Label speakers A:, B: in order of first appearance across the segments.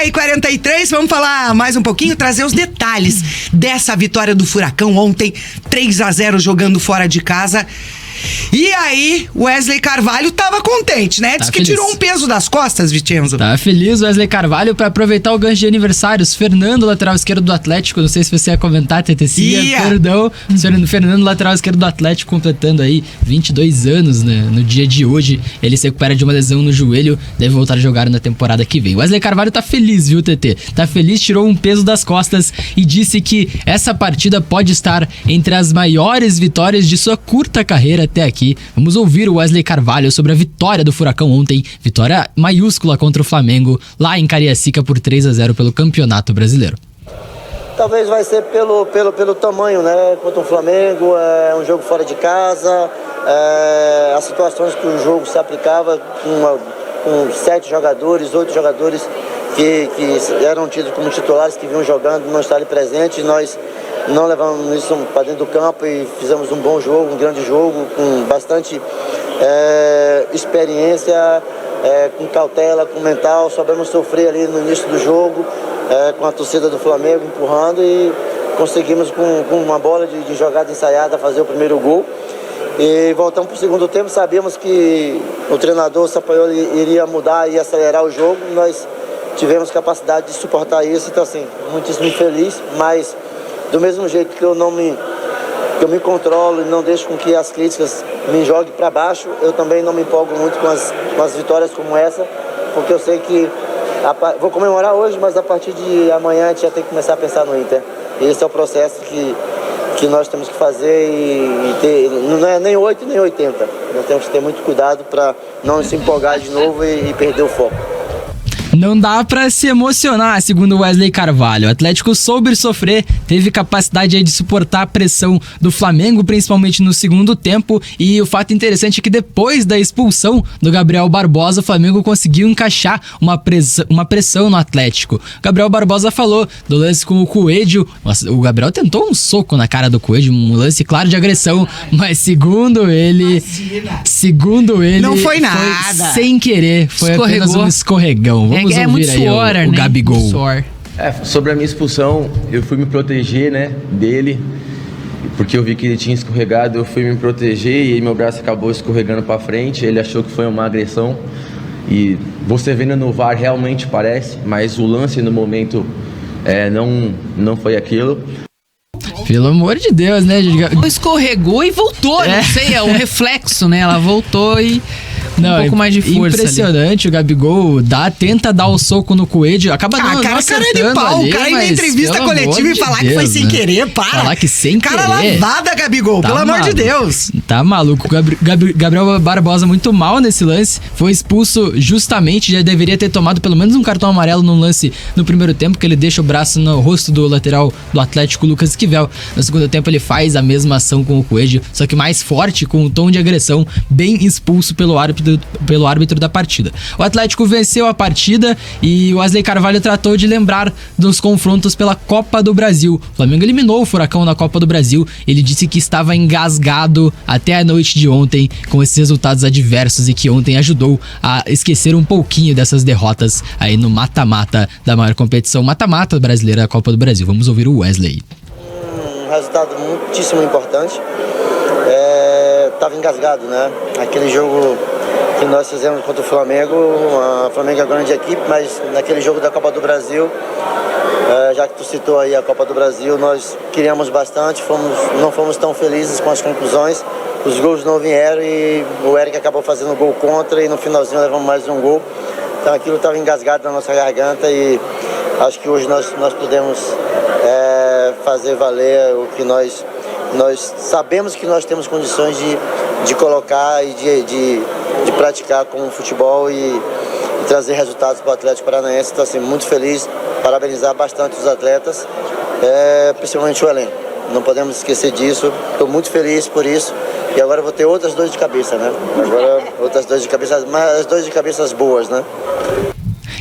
A: E 43, vamos falar mais um pouquinho, trazer os detalhes dessa vitória do Furacão ontem, 3-0 jogando fora de casa. E aí, Wesley Carvalho tava contente, né? Diz que tirou um peso das costas, Vicenzo.
B: Tá feliz o Wesley Carvalho pra aproveitar o gancho de aniversários. Fernando, lateral esquerdo do Atlético, não sei se você ia comentar, Tetecia, perdão. Fernando, lateral esquerdo do Atlético, completando aí 22 anos, né? No dia de hoje. Ele se recupera de uma lesão no joelho, deve voltar a jogar na temporada que vem. O Wesley Carvalho tá feliz, viu, TT? Tá feliz, tirou um peso das costas e disse que essa partida pode estar entre as maiores vitórias de sua curta carreira até aqui. Vamos ouvir o Wesley Carvalho sobre a vitória do Furacão ontem, vitória maiúscula contra o Flamengo, lá em Cariacica por 3-0 pelo Campeonato Brasileiro.
C: Talvez vai ser pelo tamanho, né? Contra o Flamengo, é um jogo fora de casa, as situações que o jogo se aplicava com 7 jogadores, 8 jogadores que eram tidos como titulares, que vinham jogando, não estavam presentes. Nós não levamos isso para dentro do campo e fizemos um bom jogo, um grande jogo, com bastante experiência, com cautela, com mental. Soubemos sofrer ali no início do jogo, com a torcida do Flamengo empurrando, e conseguimos com uma bola de jogada ensaiada fazer o primeiro gol. E voltamos para o segundo tempo, sabíamos que o treinador Sampaoli iria mudar e acelerar o jogo. Nós tivemos capacidade de suportar isso, então assim, muitíssimo feliz, mas do mesmo jeito que eu me controlo e não deixo com que as críticas me joguem para baixo, eu também não me empolgo muito com as vitórias como essa, porque eu sei que vou comemorar hoje, mas a partir de amanhã a gente já tem que começar a pensar no Inter. Esse é o processo que nós temos que fazer e ter, não é nem 8 nem 80. Nós temos que ter muito cuidado para não se empolgar de novo e perder o foco.
B: Não dá pra se emocionar, segundo Wesley Carvalho. O Atlético soube sofrer, teve capacidade aí de suportar a pressão do Flamengo, principalmente no segundo tempo. E o fato interessante é que depois da expulsão do Gabriel Barbosa, o Flamengo conseguiu encaixar uma pressão no Atlético. Gabriel Barbosa falou do lance com o Coelho. Nossa, o Gabriel tentou um soco na cara do Coelho, um lance claro de agressão, mas segundo ele
A: não foi nada.
B: Foi sem querer, foi apenas um escorregão. Vamos ouvir
D: muito
B: aí
D: suor,
B: o Gabigol.
D: Suor.
E: Sobre a minha expulsão, eu fui me proteger, né, dele, porque eu vi que ele tinha escorregado, eu fui me proteger e aí meu braço acabou escorregando para frente. Ele achou que foi uma agressão e você vendo no VAR realmente parece, mas o lance no momento não foi aquilo.
B: Pelo amor de Deus, né?
D: Escorregou e voltou, não sei, é um reflexo, né? Ela voltou e um pouco mais de força.
B: Impressionante, ali. O Gabigol tenta dar o soco no Coelho, acaba não
A: cara é de pau,
B: ali,
A: o cara ir na entrevista coletiva e falar que foi sem querer, para.
B: Falar que sem querer.
A: Cara lavada, Gabigol, pelo amor de Deus.
B: Tá maluco, Gabriel Barbosa muito mal nesse lance, foi expulso justamente, já deveria ter tomado pelo menos um cartão amarelo num lance no primeiro tempo, que ele deixa o braço no rosto do lateral do Atlético, Lucas Esquivel. No segundo tempo ele faz a mesma ação com o Coelho, só que mais forte, com um tom de agressão, bem expulso pelo árbitro da partida. O Atlético venceu a partida e o Wesley Carvalho tratou de lembrar dos confrontos pela Copa do Brasil. O Flamengo eliminou o Furacão na Copa do Brasil. Ele disse que estava engasgado até a noite de ontem com esses resultados adversos e que ontem ajudou a esquecer um pouquinho dessas derrotas aí no mata-mata da maior competição mata-mata brasileira, a Copa do Brasil. Vamos ouvir o Wesley.
C: Um resultado muitíssimo importante. Estava engasgado, né? Aquele jogo que nós fizemos contra o Flamengo, a Flamengo é uma grande equipe, mas naquele jogo da Copa do Brasil, já que tu citou aí a Copa do Brasil, nós queríamos bastante, não fomos tão felizes com as conclusões, os gols não vieram e o Eric acabou fazendo gol contra e no finalzinho levamos mais um gol. Então aquilo estava engasgado na nossa garganta e acho que hoje nós podemos fazer valer o que nós sabemos que nós temos condições de colocar e de praticar com o futebol e trazer resultados para o Atlético Paranaense. Então, assim, muito feliz, parabenizar bastante os atletas, principalmente o elenco. Não podemos esquecer disso, estou muito feliz por isso. E agora vou ter outras dores de cabeça, né? Agora outras dores de cabeça, mas as dores de cabeça boas, né?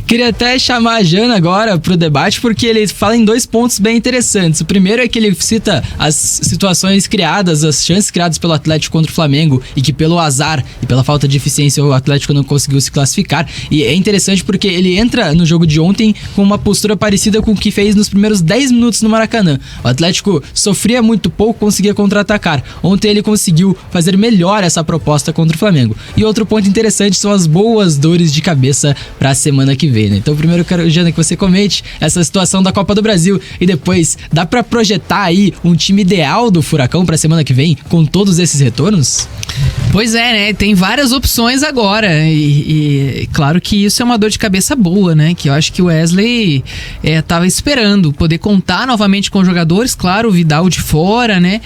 B: Queria até chamar a Jana agora pro debate, porque ele fala em 2 pontos bem interessantes. O primeiro é que ele cita as situações criadas, as chances criadas pelo Atlético contra o Flamengo, e que pelo azar e pela falta de eficiência o Atlético não conseguiu se classificar. E é interessante porque ele entra no jogo de ontem com uma postura parecida com o que fez nos primeiros 10 minutos no Maracanã. O Atlético sofria muito pouco, conseguia contra-atacar. Ontem ele conseguiu fazer melhor essa proposta contra o Flamengo. E outro ponto interessante são as boas dores de cabeça para a semana que vem, né? Então primeiro eu quero, Jana, que você comente essa situação da Copa do Brasil e depois, dá para projetar aí um time ideal do Furacão para a semana que vem com todos esses retornos?
D: Pois é, né? Tem várias opções agora e claro que isso é uma dor de cabeça boa, né? Que eu acho que o Wesley tava esperando poder contar novamente com os jogadores, claro, o Vidal de fora, né?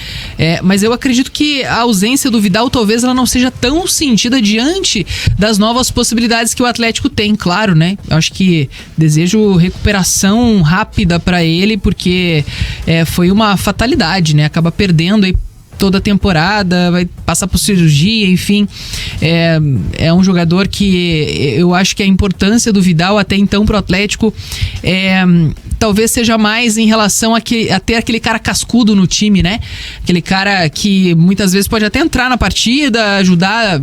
D: Mas eu acredito que a ausência do Vidal talvez ela não seja tão sentida diante das novas possibilidades que o Atlético tem, claro, né? Eu acho que desejo recuperação rápida para ele, porque foi uma fatalidade, né? Acaba perdendo aí toda a temporada, vai passar por cirurgia, enfim. É um jogador que eu acho que a importância do Vidal até então pro Atlético talvez seja mais em relação a ter aquele cara cascudo no time, né? Aquele cara que muitas vezes pode até entrar na partida, ajudar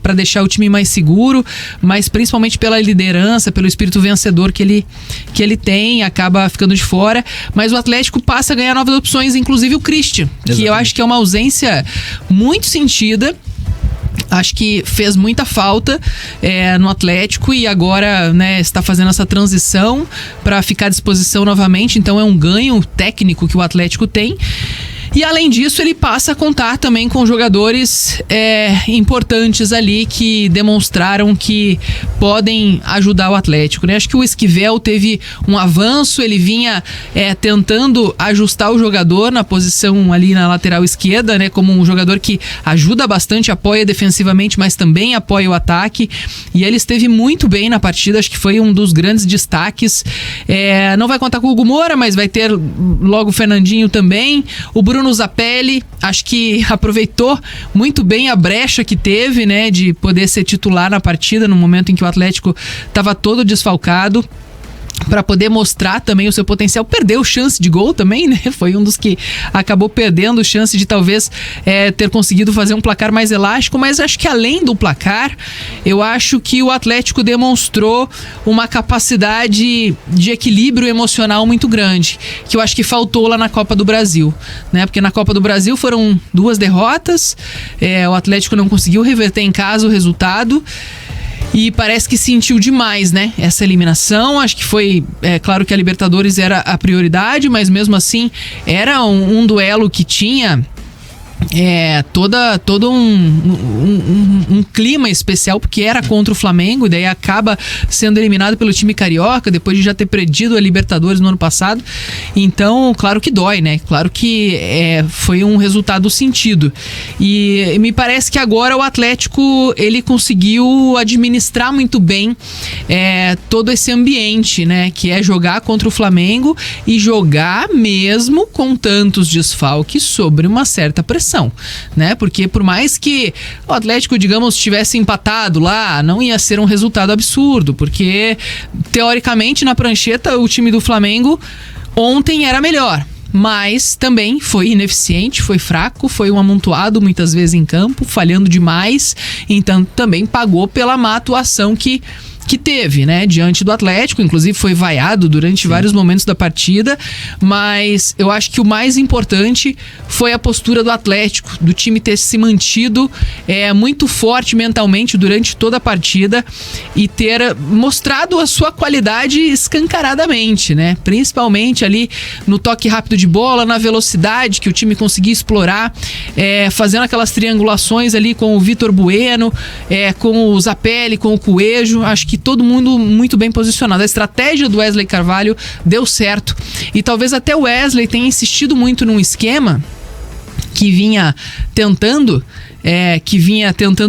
D: para deixar o time mais seguro, mas principalmente pela liderança, pelo espírito vencedor que ele tem, acaba ficando de fora. Mas o Atlético passa a ganhar novas opções, inclusive o Christian, que eu acho que é uma ausência muito sentida. Acho que fez muita falta no Atlético e agora, né, está fazendo essa transição para ficar à disposição novamente. Então é um ganho técnico que o Atlético tem. E além disso, ele passa a contar também com jogadores importantes ali que demonstraram que podem ajudar o Atlético, né? Acho que o Esquivel teve um avanço, ele vinha tentando ajustar o jogador na posição ali na lateral esquerda, né? Como um jogador que ajuda bastante, apoia defensivamente, mas também apoia o ataque. E ele esteve muito bem na partida, acho que foi um dos grandes destaques. Não vai contar com o Hugo Moura, mas vai ter logo o Fernandinho também. O Bruno Zapelli, acho que aproveitou muito bem a brecha que teve, né, de poder ser titular na partida no momento em que o Atlético estava todo desfalcado, para poder mostrar também o seu potencial. Perdeu chance de gol também, né? Foi um dos que acabou perdendo chance de talvez ter conseguido fazer um placar mais elástico, mas acho que além do placar, eu acho que o Atlético demonstrou uma capacidade de equilíbrio emocional muito grande, que eu acho que faltou lá na Copa do Brasil, né? Porque na Copa do Brasil foram 2 derrotas, o Atlético não conseguiu reverter em casa o resultado, e parece que sentiu demais, né, essa eliminação. Acho que foi, claro que a Libertadores era a prioridade, mas mesmo assim era um duelo que tinha todo um clima especial, porque era contra o Flamengo, e daí acaba sendo eliminado pelo time carioca, depois de já ter perdido a Libertadores no ano passado. Então, claro que dói, né? Claro que foi um resultado sentido. E me parece que agora o Atlético, ele conseguiu administrar muito bem todo esse ambiente, né? Que é jogar contra o Flamengo e jogar mesmo com tantos desfalques sobre uma certa pressão, né? Porque por mais que o Atlético, digamos, tivesse empatado lá, não ia ser um resultado absurdo, porque teoricamente na prancheta o time do Flamengo ontem era melhor, mas também foi ineficiente, foi fraco, foi um amontoado muitas vezes em campo, falhando demais, então também pagou pela má atuação que teve, né, diante do Atlético. Inclusive foi vaiado durante vários momentos da partida, mas eu acho que o mais importante foi a postura do Atlético, do time ter se mantido muito forte mentalmente durante toda a partida e ter mostrado a sua qualidade escancaradamente, né, principalmente ali no toque rápido de bola, na velocidade que o time conseguia explorar, fazendo aquelas triangulações ali com o Vitor Bueno, com o Zapelli, com o Coelho. Acho que todo mundo muito bem posicionado. A estratégia do Wesley Carvalho deu certo. E talvez até o Wesley tenha insistido muito num esquema que vinha tentando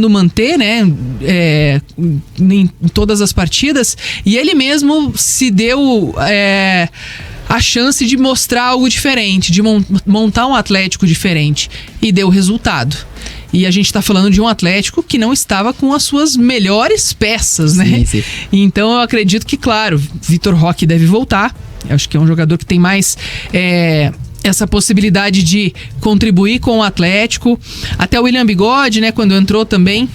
D: manter, né, em todas as partidas, e ele mesmo se deu a chance de mostrar algo diferente, de montar um Atlético diferente, e deu resultado. E a gente tá falando de um Atlético que não estava com as suas melhores peças, né?
B: Sim, sim.
D: Então eu acredito que, claro, Vitor Roque deve voltar. Eu acho que é um jogador que tem mais essa possibilidade de contribuir com o Atlético. Até o William Bigode, né, quando entrou também,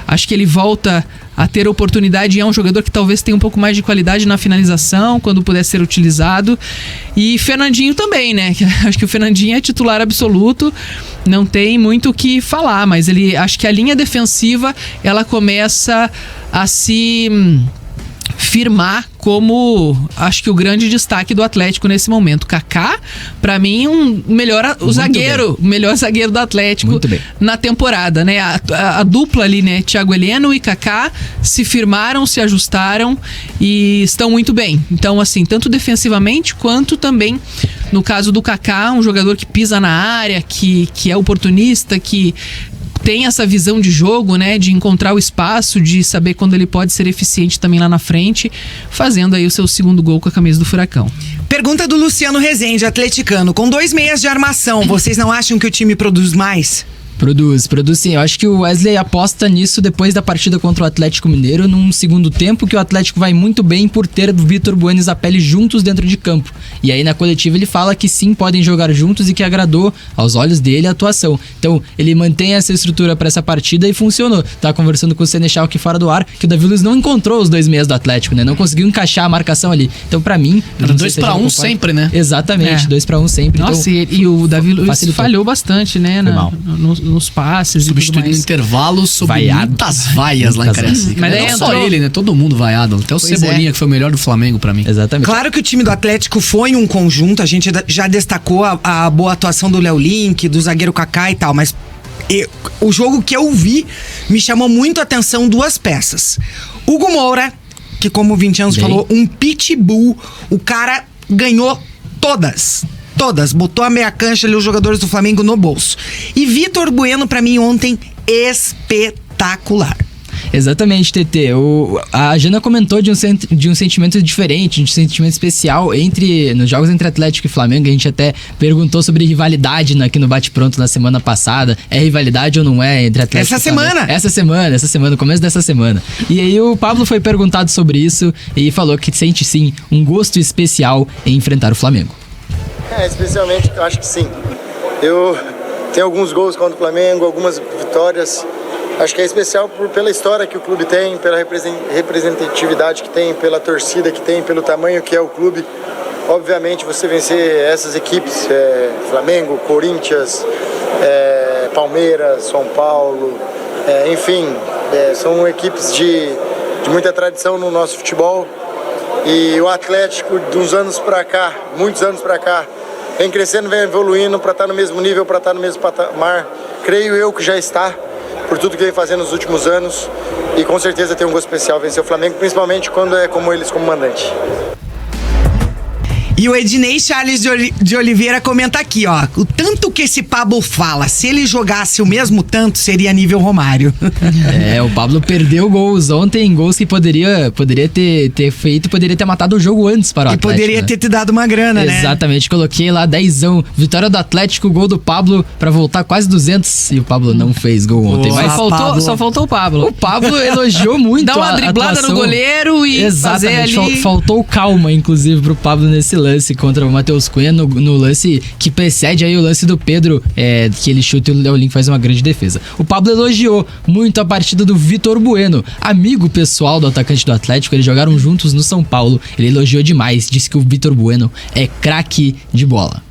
D: acho que ele volta a ter oportunidade e é um jogador que talvez tenha um pouco mais de qualidade na finalização, quando puder ser utilizado. E Fernandinho também, né? Acho que o Fernandinho é titular absoluto, não tem muito o que falar, mas acho que a linha defensiva, ela começa a se firmar como, acho que o grande destaque do Atlético nesse momento. Kaká, pra mim, o melhor zagueiro do Atlético na temporada, né? A dupla ali, né? Thiago Heleno e Kaká se firmaram, se ajustaram e estão muito bem. Então, assim, tanto defensivamente quanto também no caso do Kaká, um jogador que pisa na área, que é oportunista, que tem essa visão de jogo, né, de encontrar o espaço, de saber quando ele pode ser eficiente também lá na frente, fazendo aí o seu segundo gol com a camisa do Furacão.
A: Pergunta do Luciano Rezende, atleticano. Com 2 meias de armação, vocês não acham que o time produz mais?
B: Produz sim. Eu acho que o Wesley aposta nisso depois da partida contra o Atlético Mineiro, num segundo tempo que o Atlético vai muito bem por ter o Vitor Bueno e Zapelli juntos dentro de campo. E aí na coletiva ele fala que sim, podem jogar juntos e que agradou aos olhos dele a atuação. Então ele mantém essa estrutura para essa partida e funcionou. Tava conversando com o Senechal aqui fora do ar, que o Davi Luiz não encontrou os 2 meias do Atlético, né? Não conseguiu encaixar a marcação ali. Então pra mim...
F: Era 2-1 sempre, né?
B: Exatamente, 2-1 sempre.
D: Nossa,
B: então,
D: e o Davi Luiz falhou bastante, né? Nos passes
F: substituindo no intervalo sobre muitas vaias lá em Cariacica.
D: Mas
F: não só ele, né? Todo mundo vaiado. Até o Cebolinha, que foi o melhor do Flamengo pra mim.
B: Exatamente.
A: Claro que o time do Atlético foi um conjunto. A gente já destacou a boa atuação do Léo Link, do zagueiro Kaká e tal. Mas o jogo que eu vi me chamou muito a atenção 2 peças. Hugo Moura, que como o Vincenzo falou, um pitbull. O cara ganhou todas, botou a meia cancha ali os jogadores do Flamengo no bolso. E Vitor Bueno, pra mim, ontem, espetacular.
B: Exatamente, TT. A Jana comentou de um sentimento diferente, de um sentimento especial nos jogos entre Atlético e Flamengo. A gente até perguntou sobre rivalidade aqui no Bate Pronto na semana passada. É rivalidade ou não é entre Atlético e Flamengo?
A: Essa
B: semana, no começo dessa semana. E aí o Pablo foi perguntado sobre isso e falou que sente sim um gosto especial em enfrentar o Flamengo.
C: Especialmente, eu acho que sim. Eu tenho alguns gols contra o Flamengo, algumas vitórias. Acho que é especial pela história que o clube tem, pela representatividade que tem, pela torcida que tem, pelo tamanho que é o clube. Obviamente, você vencer essas equipes, Flamengo, Corinthians, Palmeiras, São Paulo, enfim, são equipes de muita tradição no nosso futebol. E o Atlético, muitos anos pra cá, vem crescendo, vem evoluindo para estar no mesmo nível, para estar no mesmo patamar. Creio eu que já está, por tudo que vem fazendo nos últimos anos. E com certeza tem um gosto especial vencer o Flamengo, principalmente quando é como eles como mandante.
A: E o Ednei Charles de Oliveira comenta aqui, ó. O tanto que esse Pablo fala, se ele jogasse o mesmo tanto, seria nível Romário.
B: O Pablo perdeu gols ontem, gols que poderia ter feito, poderia ter matado o jogo antes para o Atlético.
A: E poderia ter te dado uma grana, né?
B: Exatamente, coloquei lá 10ão. Vitória do Atlético, gol do Pablo para voltar quase 200 e o Pablo não fez gol ontem.
D: Mas só faltou o Pablo.
B: O Pablo elogiou muito
D: Dá uma driblada
B: atuação.
D: No goleiro e fazer ali...
B: Faltou calma, inclusive, pro Pablo nesse lance contra o Matheus Cunha, no lance que precede aí o lance do Pedro, que ele chuta e o Léo Link faz uma grande defesa. O Pablo elogiou muito a partida do Vitor Bueno, amigo pessoal do atacante do Atlético. Eles jogaram juntos no São Paulo. Ele elogiou demais, disse que o Vitor Bueno é craque de bola.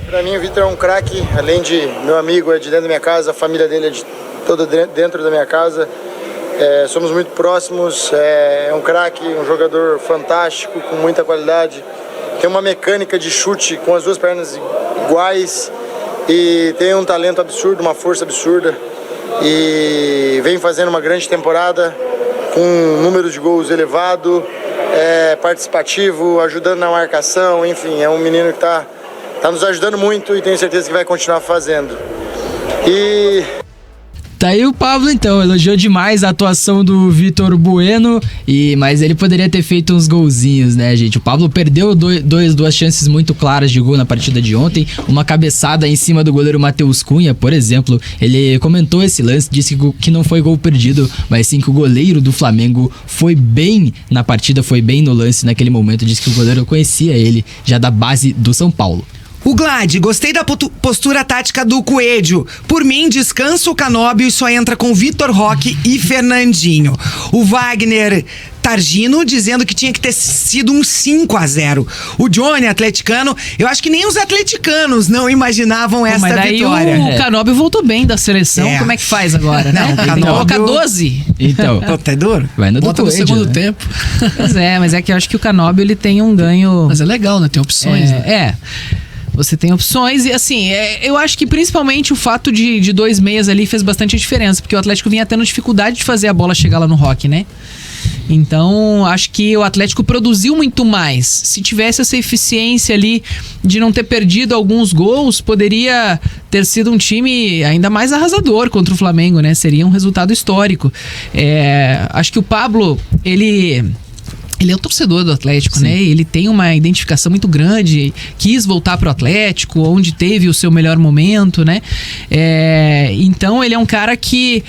C: Pra mim o Vitor é um craque, além de meu amigo, é de dentro da minha casa, a família dele é de toda dentro da minha casa. Somos muito próximos, é um craque, um jogador fantástico, com muita qualidade. Tem uma mecânica de chute com as 2 pernas iguais e tem um talento absurdo, uma força absurda. E vem fazendo uma grande temporada com um número de gols elevado, participativo, ajudando na marcação, enfim, é um menino que tá nos ajudando muito e tenho certeza que vai continuar fazendo.
B: Tá aí o Pablo, então, elogiou demais a atuação do Vitor Bueno, mas ele poderia ter feito uns golzinhos, né, gente? O Pablo perdeu duas chances muito claras de gol na partida de ontem, uma cabeçada em cima do goleiro Matheus Cunha, por exemplo. Ele comentou esse lance, disse que não foi gol perdido, mas sim que o goleiro do Flamengo foi bem na partida, foi bem no lance naquele momento, disse que o goleiro conhecia ele já da base do São Paulo.
A: O Glad, gostei da postura tática do Coelho. Por mim, descansa o Canóbio e só entra com Vitor Roque e Fernandinho. O Wagner Targino dizendo que tinha que ter sido um 5-0. O Johnny, atleticano, eu acho que nem os atleticanos não imaginavam essa
D: mas daí
A: vitória.
D: O Canóbio voltou bem da seleção, como é que faz agora, né?
A: Não,
D: Ele coloca 12.
B: Então,
A: tá duro?
B: vai no
F: Bota no
B: Coelho,
F: segundo
B: né?
F: tempo.
D: Pois é, mas é que eu acho que o Canóbio ele tem um ganho...
F: Mas é legal, né? Tem opções, né?
D: Você tem opções e assim, eu acho que principalmente o fato de 2 meias ali fez bastante diferença, porque o Atlético vinha tendo dificuldade de fazer a bola chegar lá no Roque, né? Então, acho que o Atlético produziu muito mais. Se tivesse essa eficiência ali de não ter perdido alguns gols, poderia ter sido um time ainda mais arrasador contra o Flamengo, né? Seria um resultado histórico. Acho que o Pablo, ele é o torcedor do Atlético, né? Ele tem uma identificação muito grande, quis voltar pro Atlético, onde teve o seu melhor momento, né? Então ele é um cara que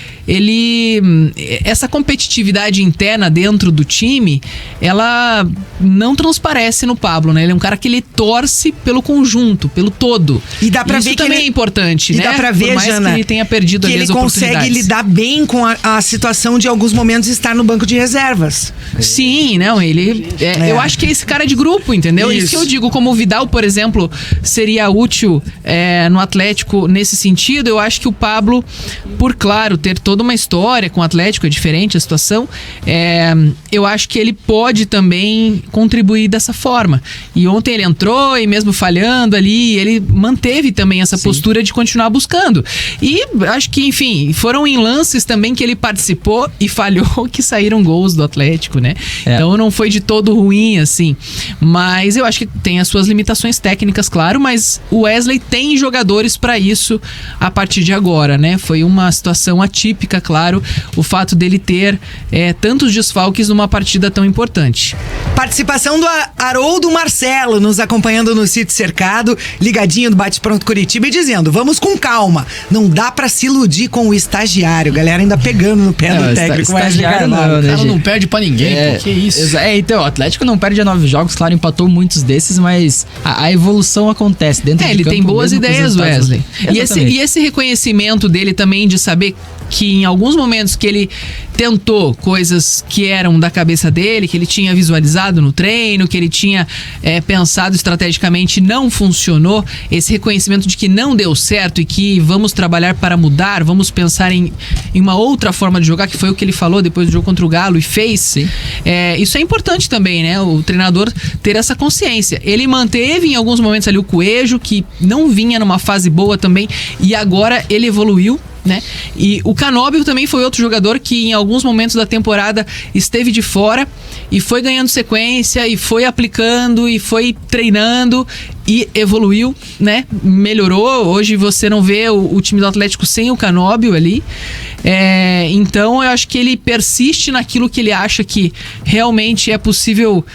D: essa competitividade interna dentro do time, ela não transparece no Pablo, né? Ele é um cara que ele torce pelo conjunto, pelo todo.
A: E dá pra
D: Isso
A: ver que
D: também
A: ele...
D: é importante,
A: e
D: né?
A: dá pra ver,
D: por mais
A: Jana,
D: que ele tenha perdido
A: que
D: ali
A: ele
D: as
A: consegue
D: oportunidades.
A: lidar bem com a situação de alguns momentos estar no banco de reservas.
D: Sim, não, ele... Eu acho que é esse cara de grupo, entendeu? Isso que eu digo, como o Vidal, por exemplo, seria útil no Atlético nesse sentido, eu acho que o Pablo, por claro, ter toda uma história com o Atlético, é diferente a situação, eu acho que ele pode também contribuir dessa forma. E ontem ele entrou e mesmo falhando ali, ele manteve também essa postura de continuar buscando. E acho que, enfim, foram em lances também que ele participou e falhou que saíram gols do Atlético, né? Então não foi de todo ruim, assim. Mas eu acho que tem as suas limitações técnicas, claro, mas o Wesley tem jogadores pra isso a partir de agora, né? Foi uma situação atípica, claro, o fato dele ter tantos desfalques numa partida tão importante.
A: Participação do Haroldo Marcelo, nos acompanhando no Sítio Cercado, ligadinho do Bate Pronto Curitiba e dizendo, vamos com calma, não dá pra se iludir com o estagiário. Galera ainda pegando no pé do técnico Wesley Carvalho.
F: O cara não perde pra ninguém, pô, que isso?
B: Então, o Atlético não perde a 9 jogos, claro, empatou muitos desses, mas a evolução acontece dentro de
D: ele
B: campo.
D: Tem boas ideias, Wesley. E esse reconhecimento dele também de saber que em alguns momentos que ele tentou coisas que eram da cabeça dele, que ele tinha visualizado no treino, que ele tinha pensado estrategicamente, não funcionou, esse reconhecimento de que não deu certo e que vamos trabalhar para mudar, vamos pensar em uma outra forma de jogar, que foi o que ele falou depois do jogo contra o Galo e fez. Sim. Isso é importante também, né? O treinador ter essa consciência. Ele manteve em alguns momentos ali o Coelho, que não vinha numa fase boa também, e agora ele evoluiu, né? E o Canóbio também foi outro jogador que em alguns momentos da temporada esteve de fora e foi ganhando sequência e foi aplicando e foi treinando e evoluiu, né? Melhorou. Hoje você não vê o time do Atlético sem o Canóbio ali. Então eu acho que ele persiste naquilo que ele acha que realmente é possível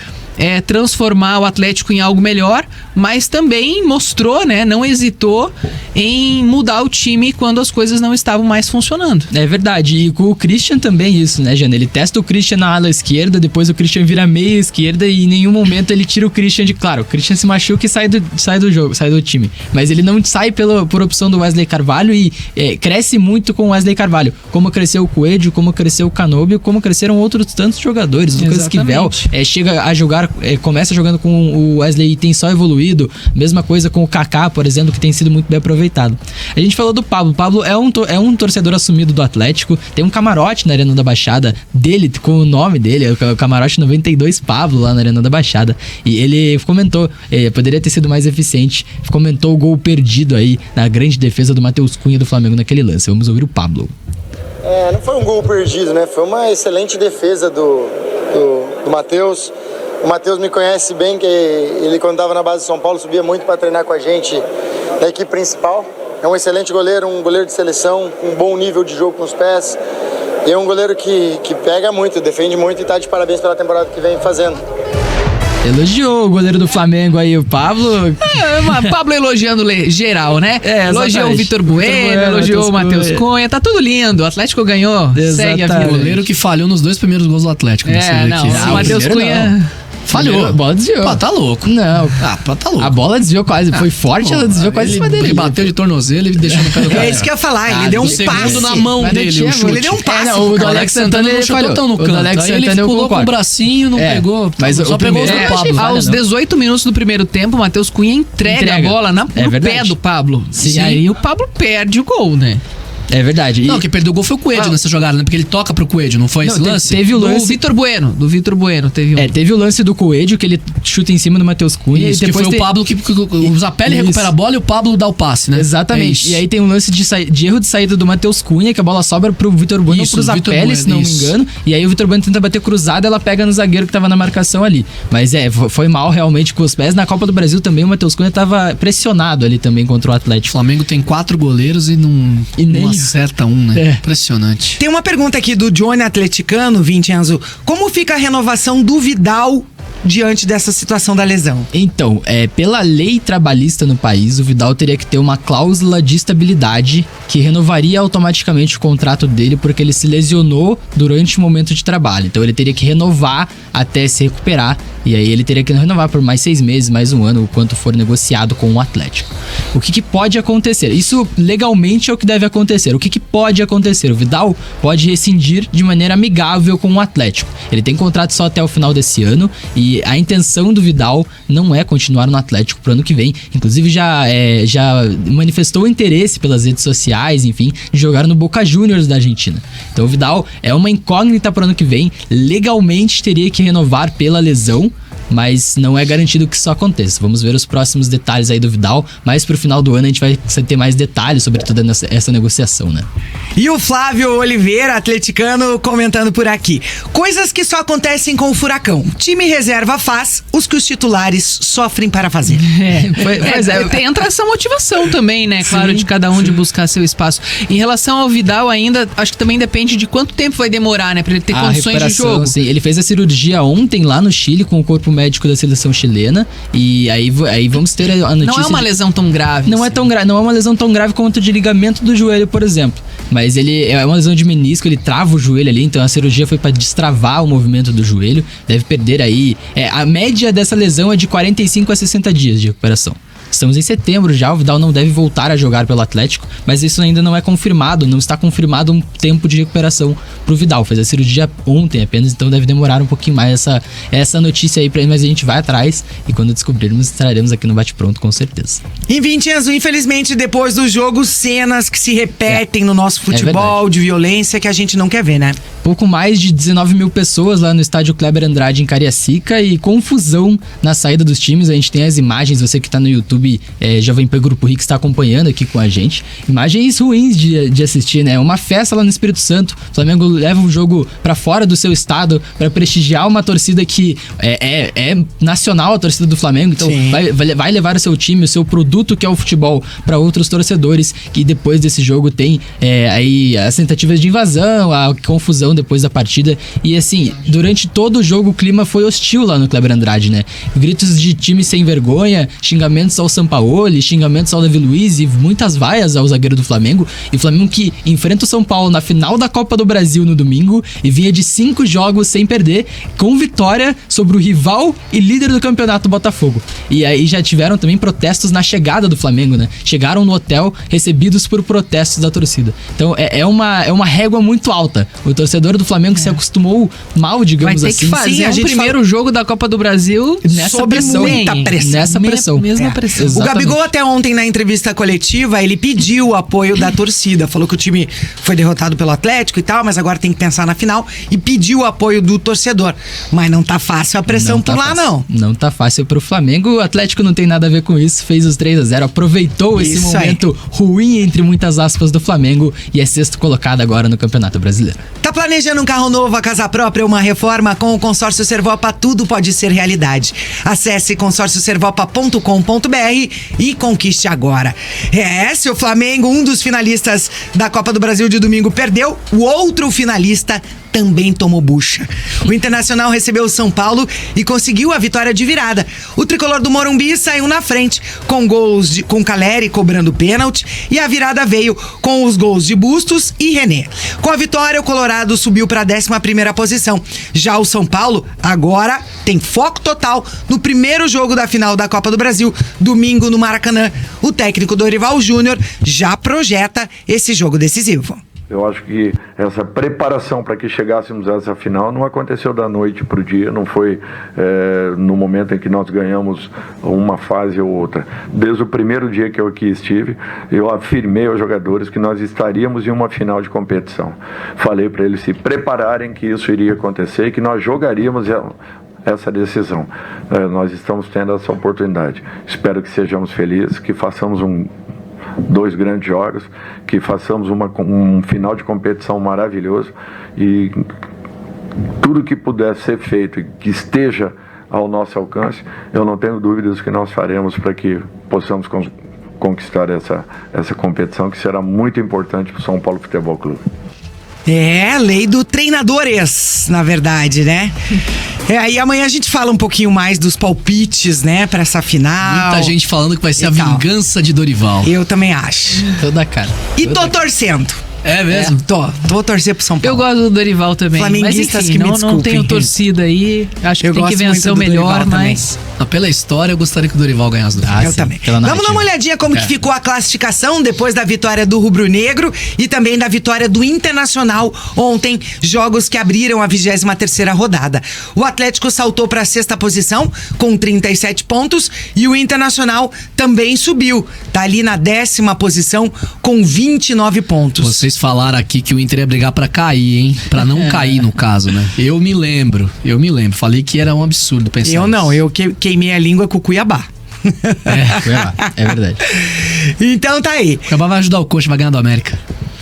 D: transformar o Atlético em algo melhor, mas também mostrou, né, não hesitou em mudar o time quando as coisas não estavam mais funcionando.
B: É verdade, e com o Christian também isso, né, Jana? Ele testa o Christian na ala esquerda, depois o Christian vira meia esquerda e em nenhum momento ele tira o Christian de... Claro, o Christian se machuca e sai do jogo, sai do time, mas ele não sai por opção do Wesley Carvalho e cresce muito com o Wesley Carvalho, como cresceu o Coelho, como cresceu o Canóbio, como cresceram outros tantos jogadores. O Lucas Esquivel chega a jogar, começa jogando com o Wesley e tem só evoluído, mesma coisa com o Kaká, por exemplo, que tem sido muito bem aproveitado. A gente falou do Pablo. O Pablo é um torcedor assumido do Atlético, tem um camarote na Arena da Baixada dele, com o nome dele, o camarote 92 Pablo lá na Arena da Baixada, e ele comentou, poderia ter sido mais eficiente, comentou o gol perdido aí na grande defesa do Matheus Cunha do Flamengo naquele lance. Vamos ouvir o Pablo.
C: Não foi um gol perdido, né? Foi uma excelente defesa do Matheus. O Matheus me conhece bem, que ele quando estava na base de São Paulo subia muito para treinar com a gente na equipe principal. É um excelente goleiro, um goleiro de seleção, com um bom nível de jogo com os pés. E é um goleiro que pega muito, defende muito e tá de parabéns pela temporada que vem fazendo.
B: Elogiou o goleiro do Flamengo aí, o Pablo.
D: Pablo elogiando geral, né? Elogiou
B: exatamente.
D: o Vitor Bueno, elogiou o Matheus Cunha. Tá tudo lindo. O Atlético ganhou. Segue a vida.
F: O goleiro que falhou nos 2 primeiros gols do Atlético.
D: O Matheus Cunha...
F: Falhou.
B: A bola desviou.
F: Pô, tá louco.
B: Não.
F: Tá louco.
B: A bola desviou quase. Foi forte, ela desviou quase em cima dele.
F: Ele bateu de tornozelo e deixou no pé do cara.
A: É isso que eu ia falar, ele deu um passe
F: na mão dele, o chute.
A: Ele deu um passe.
B: O do Alex Santana ele falhou.
F: Tão no canto. Aí ele pulou com o bracinho, não pegou.
B: Mas
F: só pegou o Pablo.
D: Aos 18 minutos do primeiro tempo, o Matheus Cunha entrega a bola no pé do Pablo.
B: Sim.
D: E aí o Pablo perde o gol, né?
B: É verdade.
F: Não, quem perdeu o gol foi o Coelho nessa jogada, né? Porque ele toca pro Coelho, não foi esse lance?
B: Teve o lance...
D: Do Vitor Bueno teve um.
B: Teve o lance do Coelho, que ele chuta em cima do Matheus Cunha.
F: Isso,
B: e depois
F: que foi o Pablo que o Zapelli recupera a bola e o Pablo dá o passe, né?
B: Exatamente. E aí tem um lance de erro de saída do Matheus Cunha, que a bola sobra pro Vitor Bueno ou pro Zapelli, se não me engano. E aí o Vitor Bueno tenta bater cruzada, ela pega no zagueiro que tava na marcação ali. Mas foi mal realmente com os pés. Na Copa do Brasil também o Matheus Cunha tava pressionado ali também contra o Atlético.
F: O Flamengo tem 4 goleiros e não acerta um, né? Impressionante.
A: Tem uma pergunta aqui do Johnny Atleticano, Vincenzo. Como fica a renovação do Vidal diante dessa situação da lesão?
B: Então, pela lei trabalhista no país, o Vidal teria que ter uma cláusula de estabilidade que renovaria automaticamente o contrato dele porque ele se lesionou durante o momento de trabalho. Então ele teria que renovar até se recuperar e aí ele teria que renovar por mais 6 meses, mais 1 ano, o quanto for negociado com o Atlético. O que pode acontecer? Isso legalmente é o que deve acontecer. O que pode acontecer? O Vidal pode rescindir de maneira amigável com o Atlético. Ele tem contrato só até o final desse ano e a intenção do Vidal não é continuar no Atlético pro ano que vem. Inclusive já manifestou interesse pelas redes sociais, enfim, de jogar no Boca Juniors da Argentina. Então o Vidal é uma incógnita pro ano que vem. Legalmente teria que renovar pela lesão, mas não é garantido que isso aconteça. Vamos ver os próximos detalhes aí do Vidal, mas pro final do ano a gente vai ter mais detalhes sobre toda essa negociação, né?
A: E o Flávio Oliveira, atleticano, comentando por aqui. Coisas que só acontecem com o Furacão. Time reserva faz os que os titulares sofrem para fazer.
D: Entra essa motivação também, né? Claro, de cada um de buscar seu espaço. Em relação ao Vidal ainda, acho que também depende de quanto tempo vai demorar, né? Pra ele ter condições de jogo.
B: Sim. Ele fez a cirurgia ontem lá no Chile com o corpo médico da seleção chilena e aí vamos ter a notícia.
D: Não é uma lesão tão grave.
B: Não é tão grave, não é uma lesão tão grave quanto de ligamento do joelho, por exemplo. Mas ele é uma lesão de menisco, ele trava o joelho ali, então a cirurgia foi para destravar o movimento do joelho. Deve perder aí. A média dessa lesão é de 45 a 60 dias de recuperação. Estamos em setembro já, o Vidal não deve voltar a jogar pelo Atlético, mas isso ainda não é confirmado, não está confirmado um tempo de recuperação pro Vidal. Fez a cirurgia ontem apenas, então deve demorar um pouquinho mais essa notícia aí pra ele, mas a gente vai atrás e quando descobrirmos, estaremos aqui no Bate Pronto com certeza.
A: E Vincenzo, infelizmente, depois do jogo, cenas que se repetem no nosso futebol, de violência que a gente não quer ver, né?
B: Pouco mais de 19 mil pessoas lá no estádio Kleber Andrade em Cariacica e confusão na saída dos times. A gente tem as imagens, você que tá no YouTube, Jovem Pan Grupo RIC está acompanhando aqui com a gente. Imagens ruins de assistir, né? Uma festa lá no Espírito Santo. O Flamengo leva o jogo pra fora do seu estado pra prestigiar uma torcida que é nacional, a torcida do Flamengo. Então vai levar o seu time, o seu produto que é o futebol pra outros torcedores, que depois desse jogo tem aí as tentativas de invasão, a confusão depois da partida. E assim, durante todo o jogo o clima foi hostil lá no Kleber Andrade, né? Gritos de time sem vergonha, xingamentos ao Sampaoli, xingamentos ao Davi Luiz e muitas vaias ao zagueiro do Flamengo. E o Flamengo que enfrenta o São Paulo na final da Copa do Brasil no domingo e vinha de 5 jogos sem perder, com vitória sobre o rival e líder do campeonato, Botafogo. E aí já tiveram também protestos na chegada do Flamengo, né? Chegaram no hotel recebidos por protestos da torcida. Então é uma régua muito alta. O torcedor do Flamengo se acostumou mal, digamos assim.
D: Vai ter que fazer o primeiro jogo da Copa do Brasil
A: nessa pressão.
B: Nessa pressão.
D: Mesma pressão.
A: O Gabigol até ontem na entrevista coletiva, ele pediu o apoio da torcida, falou que o time foi derrotado pelo Atlético e tal, mas agora tem que pensar na final e pediu o apoio do torcedor. Mas não tá fácil a pressão por lá, não.
B: Não tá fácil pro Flamengo. Atlético não tem nada a ver com isso, fez os 3-0, aproveitou esse
A: Isso
B: momento ruim, entre muitas aspas, do Flamengo e é sexto colocado agora no Campeonato Brasileiro.
A: Tá planejando um carro novo, a casa própria, uma reforma? Com o Consórcio Servopa, tudo pode ser realidade. Acesse consórcioservopa.com.br e conquiste agora. Se o Flamengo, um dos finalistas da Copa do Brasil de domingo, perdeu, o outro finalista também tomou bucha. O Internacional recebeu o São Paulo e conseguiu a vitória de virada. O tricolor do Morumbi saiu na frente, com gols com Caleri cobrando pênalti, e a virada veio com os gols de Bustos e René. Com a vitória, o Colorado subiu para a 11ª posição. Já o São Paulo agora tem foco total no primeiro jogo da final da Copa do Brasil, domingo no Maracanã. O técnico Dorival Júnior já projeta esse jogo decisivo.
G: Eu acho que essa preparação para que chegássemos a essa final não aconteceu da noite para o dia, não foi no momento em que nós ganhamos uma fase ou outra. Desde o primeiro dia que eu aqui estive, eu afirmei aos jogadores que nós estaríamos em uma final de competição. Falei para eles se prepararem que isso iria acontecer e que nós jogaríamos essa decisão. Nós estamos tendo essa oportunidade. Espero que sejamos felizes, que façamos dois grandes jogos, que façamos um final de competição maravilhoso e tudo que puder ser feito e que esteja ao nosso alcance, eu não tenho dúvidas que nós faremos para que possamos conquistar essa competição, que será muito importante para o São Paulo Futebol Clube.
A: Lei do treinadores, na verdade, né? Aí amanhã a gente fala um pouquinho mais dos palpites, né, pra essa final.
F: Muita gente falando que vai ser a vingança de Dorival.
A: Eu também acho.
B: Toda cara.
A: E tô torcendo.
F: É mesmo?
A: Tô torcer pro São Paulo.
D: Eu gosto do Dorival também.
A: Flamenguistas
D: mas enfim,
A: que me
D: não
A: desculpem.
D: tenho torcida aí. Acho que
A: Eu
D: tem que
A: gosto
D: vencer
A: muito
D: o
A: do
D: melhor,
A: Dorival
D: mas...
F: Pela história, eu gostaria que o Dorival ganhasse do
A: Eu também. Vamos dar uma olhadinha como que ficou a classificação depois da vitória do Rubro Negro e também da vitória do Internacional ontem, jogos que abriram a 23ª rodada. O Atlético saltou para a 6ª posição com 37 pontos e o Internacional também subiu. Tá ali na 10ª posição com 29 pontos.
F: Vocês falaram aqui que o Inter ia brigar pra cair, hein? Pra não cair, no caso, né? Eu me lembro. Falei que era um absurdo pensar
A: Eu não, eu queimei a língua com o Cuiabá.
B: É verdade.
A: Então tá aí.
F: O Cuiabá vai ajudar o Coxa, vai ganhar do América.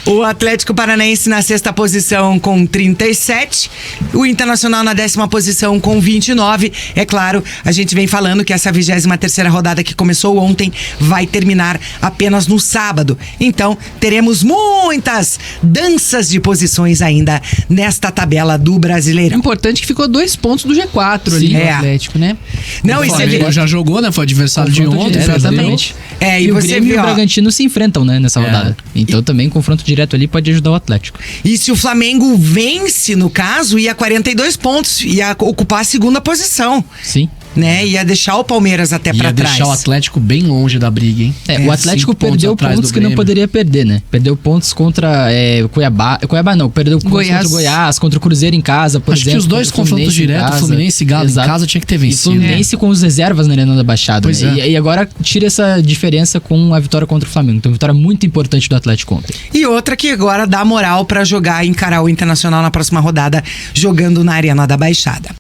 A: O Atlético Paranaense na 6ª posição com 37, o Internacional na 10ª posição com 29. É claro, a gente vem falando que essa 23ª rodada que começou ontem vai terminar apenas no sábado. Então, teremos muitas danças de posições ainda nesta tabela do Brasileirão.
D: Importante que ficou 2 pontos do G4 ali no Atlético, né?
A: Não,
F: o
A: isso
F: Flamengo já jogou, né? Foi adversário de ontem.
D: Exatamente.
B: E o Grêmio e o Bragantino se enfrentam, né, nessa rodada. Então também confronto direto ali pode ajudar o Atlético.
A: E se o Flamengo vence, no caso, ia 42 pontos, ia ocupar a 2ª posição.
B: Sim.
A: Né? Ia deixar o Palmeiras até pra trás.
F: Ia deixar o Atlético bem longe da briga, hein?
B: O Atlético perdeu pontos que não poderia perder, né? Perdeu pontos contra Cuiabá. Cuiabá não, perdeu pontos contra o Goiás, contra o Cruzeiro em casa, por exemplo.
F: Acho que os dois confrontos diretos, Fluminense e Galo em casa, tinha que ter vencido.
B: E Fluminense com os reservas na Arena da Baixada.
F: Pois
B: né? E agora tira essa diferença com a vitória contra o Flamengo. Então, vitória muito importante do Atlético ontem.
A: E outra que agora dá moral pra jogar e encarar o Internacional na próxima rodada, jogando na Arena da Baixada.